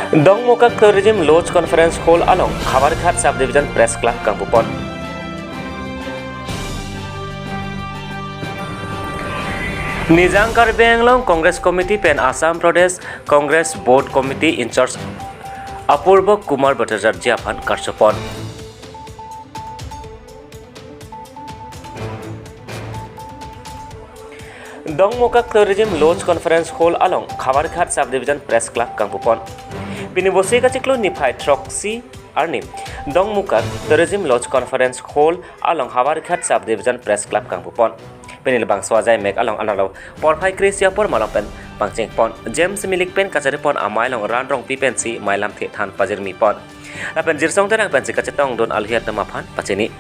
Dongmuka Tourism Lodge Conference Hall along Khabarghat Subdivision Press Club Kangpupon. Nizam Karbi Anglong Congress Committee Pen Assam Pradesh Congress Board Committee in charge Apurba Kumar Bhattacharya Aphan Karchapon. Dongmuka Tourism Lodge Conference Hall along Khabarghat Subdivision Press Club Kangpupon. Pinibosi kachiklo nifai troksi arni Dongmuka Tourism Lodge Conference Hall along Khabarghat Subdivision Press Club Kangpupon. Penil bang swajai mek along analo porphai kresia por malongpen pangcheng pon James Milik pen kachari pon amai long ran rong pi pen si mailam the than pajir mi pon apen jirsong terang pen sikachetong don alhiat tamaphan pacheni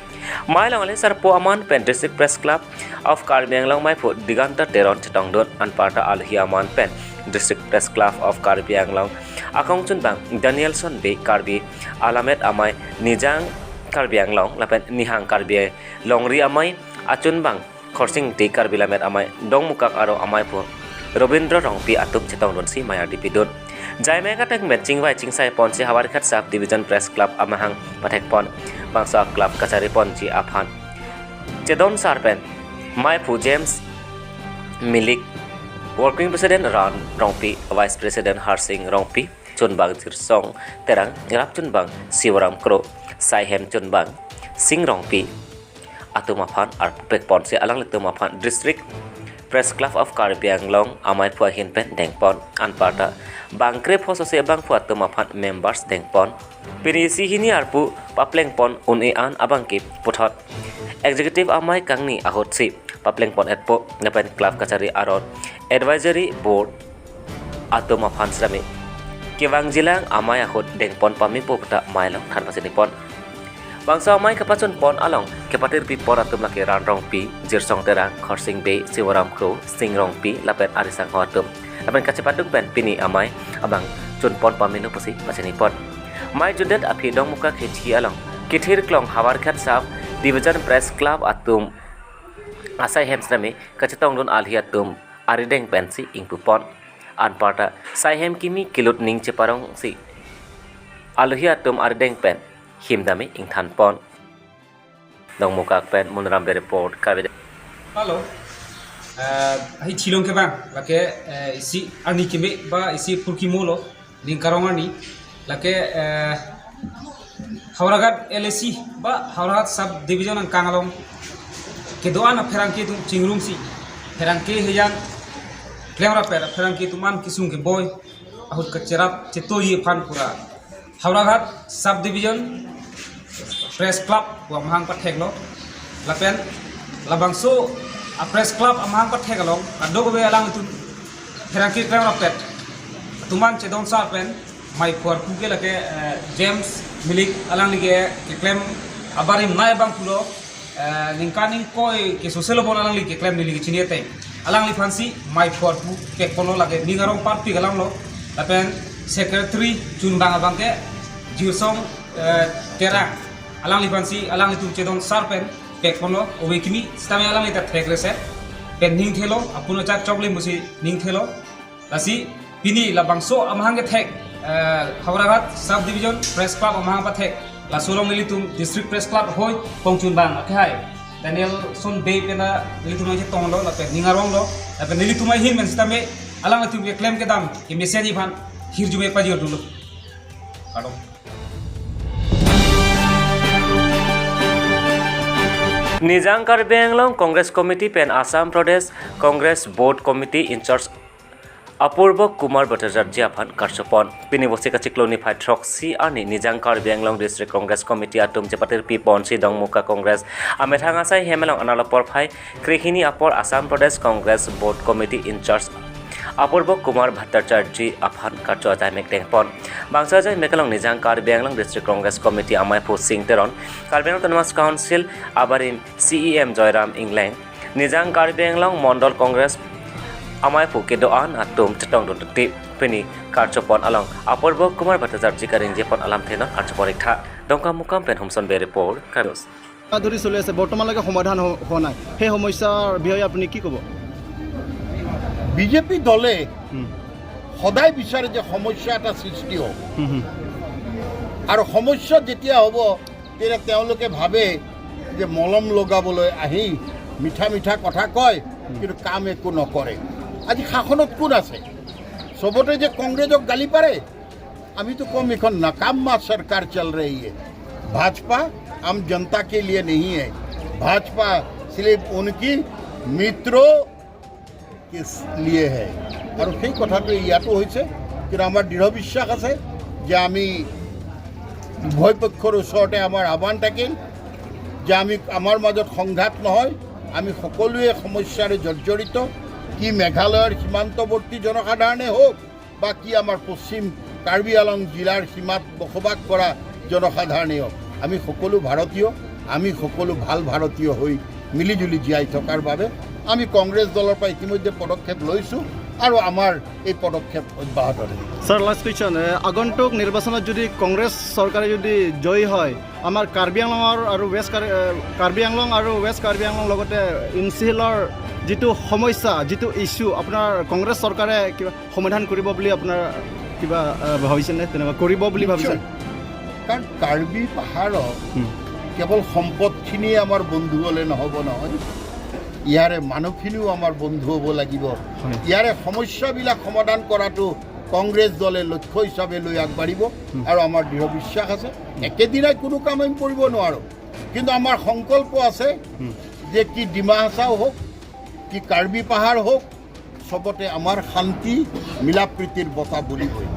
mai long ale sarpo aman pen district press club of Karbi Anglong mai pho diganta teron chetong don anparta alhi aman pen district press club of Karbi Anglong akong chun bang Danielson be Karbi alamet amai nijang Karbi Anglong lapen nihang Karbi longri amai achun bang Khorsing ti Karbi lamet amai Dongmukak aro amai pho Robindra Rongpi atuk chetong don si maya dipidon jai meka tek matching vai chingsai pon si Khabarghat Sub Division Press Club amahang pathek pon bangsa club kachari pon chi aphan chedon sarpen mai phu James Milik Working President Ran Rongpi Vice President Harsing Rongpi Chunbang Jirsong Terang Rap Chunbang Siwaram Kro Saihem Chunbang Sing Rongpi Atumaphan ar pek pon si alang Atumaphan District Press Club of Karbi Anglong amai phua hin pen dengpon anparta bangkre phoso se bang phua Atumaphan members dengpon pinisi hini arpu papleng pon une an abangki puthot executive amai kangni ahot si papleng pon etpo napen club kachari aron advisory board Atumaphan srami kiwang jilang amai ahot dengpon pami popta mailong than pasini pon bangsa amai kapachon pon along kepatir pi por atum laki ran rongpi jirsong terang Khorsing be Siwaram Kro Sing Rongpi lapet arisang hoatum lapen kacepatung pen pini amai abang chun pon paminu pusi pasini pon mai judet api Dongmuka khithi along kithir klong Khabarghat Sub Division Press Club atum asai hemsrami kachetong don alhi atum arideng pensi ingpupon anparta saihem kimi kilut ning cheparong si alhi atum arideng pen himdami ingthan pon Dongmuka pen munram be report Karbi Halo hai chilong ke bang lake isi ani kime ba isi purki molo lingkarong ani lake Khabarghat LAC ba Khabarghat Sub Division ang kangalong kedoan pherang ke tum chingrum si pherang ke hejan klemra pherang ke tuman kisung ke boy ahut kacerap cetoyi phan pura Khabarghat Sub Division Press Club wa mahang patheklo lapen labangso a Press Club amahang pathekalong adogo be alang tu pherangki klemra pet tuman chedon sa pen mai for puge lake James Milik alang lige klem abarim nai bang pulo ningkaning koi ke social bon alang lige klem lige chiniete alang li fansi mai for pu ke kono lage ningarong party galang lo lapen secretary chunbang abang ke jiusong terang alang lipansi alang itu cedon sarpen pek kono owekimi stame alang ita thegrese pen ning thelo apuno chak chokle musi ning thelo lasi pini labangso amhange thek Khabarghat Sub Division Press Club amhang pa thek la solong militum District Press Club hoy pongchun bang akhai Daniel son be pena militum je tonglo la pen ningarong lo la pen militum hin men stame alang itu ke claim ke dam ke message ban hirjume paji dulu kado Nizam Karbi Anglong Congress Committee Pen Assam Pradesh Congress Board Committee in charge Apurba Kumar Bhattacharya Aphan Karchapon Pinibosi kachiklo nifai troksi ani Nizam Karbi Anglong District Congress Committee atum chepatir pi ponsi Dongmuka Congress amethang asai hemelong analo porphai krihini apor Assam Pradesh Congress Board Committee in charge Apurba Kumar Bhattacharya Aphan Karchapon Mektengpon bangsa jai mekalong Nizam Karbi Anglong District Congress Committee amai phu Sing Teron Karbi Anglong Autonomous Council abarim CEM Joyram Inglang Nizam Karbi Anglong Mondol Congress amai phu kedoan atum chetong don ti peni Karchapon along Apurba Kumar Bhattacharya karing jepon alam thenon Karchapon ikha Dongka Mukam pen Homson be report Karus ধৰি চলি আছে বৰ্তমানলৈকে সমাধান হোৱা নাই সেই সমস্যাৰ বিষয়ে আপুনি কি ক'ব বিজেপি দলে সদায় বিচাৰে যে সমস্যা এটা সৃষ্টি হ'ব আৰু সমস্যা যেতিয়া হ'ব তেতিয়া তেওঁলোকে ভাবে যে মলম লগাবলৈ আহি মিঠা মিঠা কথা কয় কিন্তু কাম একো নকৰে আজি শাসনত কোন আছে চবতে যে কংগ্ৰেছক গালি পাৰে अभी तो कम इखन नाकामा सरकार चल रही है भाजपा आम जनता के लिए नहीं है भाजपा सिर्फ उनकी मित्रों के लिए है और সেই কথাটো ইয়াতো হৈছে কিন্তু আমাৰ দৃঢ় বিশ্বাস আছে যে আমি উভয় পক্ষৰ ওচৰতে আমাৰ আহ্বান থাকিল যে আমি আমাৰ মাজত সংঘাত নহয় আমি সকলোৱে সমস্যাৰে জৰ্জৰিত কি মেঘালয়ৰ সীমান্তৱৰ্তী জনসাধাৰণে হোক বা কি আমাৰ পশ্চিম কাৰ্বি আলং জিলাৰ সীমাত বসবাস কৰা জনসাধাৰণেই হওক আমি সকলো ভাৰতীয় আমি সকলো ভাল ভাৰতীয় হৈ মিলিজুলি জীয়াই থকাৰ বাবে আমি কংগ্ৰেছ দলৰ পৰা ইতিমধ্যে পদক্ষেপ লৈছোঁ আৰু আমাৰ এই পদক্ষেপ অব্যাহত থাকিব স্যাৰ লাস্ট কুৱেশ্যন আগন্তুক নিৰ্বাচনত যদি কংগ্ৰেছ চৰকাৰে যদি জয়ী হয় আমাৰ কাৰ্বি আংলঙৰ আৰু কাৰ্বি আংলং আৰু ৱেষ্ট কাৰ্বি আংলং লগতে ইনচিলৰ যিটো সমস্যা যিটো ইছ্যু আপোনাৰ কংগ্ৰেছ চৰকাৰে কিবা সমাধান কৰিব বুলি আপোনাৰ কিবা ভাবিছেনে তেনেকুৱা কৰিব বুলি ভাবিছে কাৰণ কাৰ্বি পাহাৰত কেৱল সম্পদখিনিয়ে আমাৰ বন্ধু হ'লে নহ'ব নহয় ইয়াৰে মানুহখিনিও আমাৰ বন্ধু হ'ব লাগিব ইয়াৰে সমস্যাবিলাক সমাধান কৰাটো কংগ্ৰেছ দলে লক্ষ্য হিচাপে লৈ আগবাঢ়িব আৰু আমাৰ দৃঢ় বিশ্বাস আছে একেদিনাই কোনো কাম আমি কৰিব নোৱাৰোঁ কিন্তু আমাৰ সংকল্প আছে যে কি ডিমা হাছাও হওক কি কাৰ্বি পাহাৰ হওক চবতে আমাৰ শান্তি মিলা প্ৰীতিৰ বঁটা বলিবই